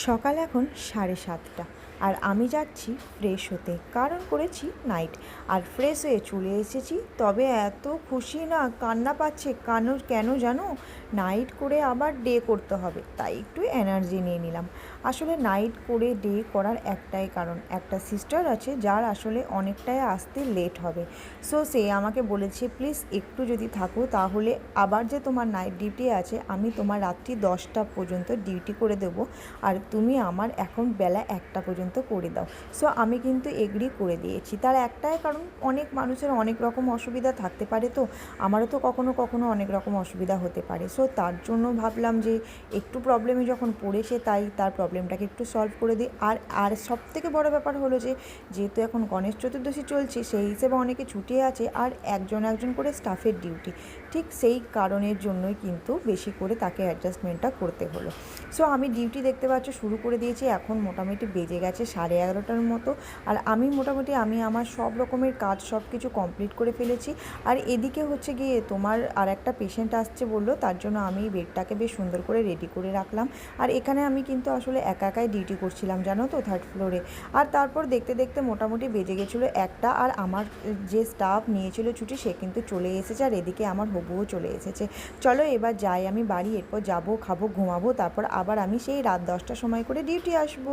সকাল এখন 7:30 আর আমি যাচ্ছি ফ্রেশ হতে, কারণ করেছি নাইট। আর ফ্রেশ হয়ে চলে এসেছি, তবে এত খুশি না, কান্না পাচ্ছে কেন কেন জানো? নাইট করে আবার ডে করতে হবে, তাই একটু এনার্জি নিয়ে নিলাম। আসলে নাইট করে ডে করার একটাই কারণ, একটা সিস্টার আছে যার আসলে অনেকটাই আসতে লেট হবে। সো সে আমাকে বলেছে প্লিজ একটু যদি থাকো, তাহলে আবার যে তোমার নাইট ডিউটি আছে, আমি তোমার রাত্রি 10টা পর্যন্ত ডিউটি করে দেবো, আর তুমি আমার এখন বেলা 1টা পর্যন্ত করে দাও। সো আমি কিন্তু এগ্রি করে দিয়েছি, তার একটাই কারণ, অনেক মানুষের অনেক রকম অসুবিধা থাকতে পারে, তো আমারও তো কখনো কখনো অনেক রকম অসুবিধা হতে পারে। সো তার জন্য ভাবলাম যে একটু প্রবলেমে যখন পড়েছে, তাই তার প্রবলেমটাকে একটু সলভ করে দিই। আর আর সবথেকে বড় ব্যাপার হলো যে, যেহেতু এখন গণেশ চতুর্দশী চলছে, সেই হিসেবে অনেকে ছুটি আছে, আর একজন একজন করে স্টাফের ডিউটি, ঠিক সেই কারণের জন্যই কিন্তু বেশি করে তাকে অ্যাডজাস্টমেন্টটা করতে হলো। সো আমি ডিউটি দেখতে পাচ্ছ শুরু করে দিয়েছি, এখন মোটামুটি বেজে গেছে 11:30টার মতো। আর আমি মোটামুটি আমার সব রকমের কাজ সব কিছু কমপ্লিট করে ফেলেছি। আর এদিকে হচ্ছে গিয়ে তোমার আর একটা পেশেন্ট আসছে বললো, তার জন্য আমি বেডটাকে বেশ সুন্দর করে রেডি করে রাখলাম। আর এখানে আমি কিন্তু আসলে একা একাই ডিউটি করছিলাম, জানো তো, 3rd ফ্লোরে। আর তারপর দেখতে দেখতে মোটামুটি বেজে গেছিলো 1টা, আর আমার যে স্টাফ নিয়েছিল ছুটি, সে কিন্তু চলে এসেছে, আর এদিকে আমার হবুও চলে এসেছে। চলো এবার যাই আমি বাড়ি, এরপর যাবো, খাবো, ঘুমাবো, তারপর আবার আমি সেই রাত 10টার সময় করে ডিউটি আসবো।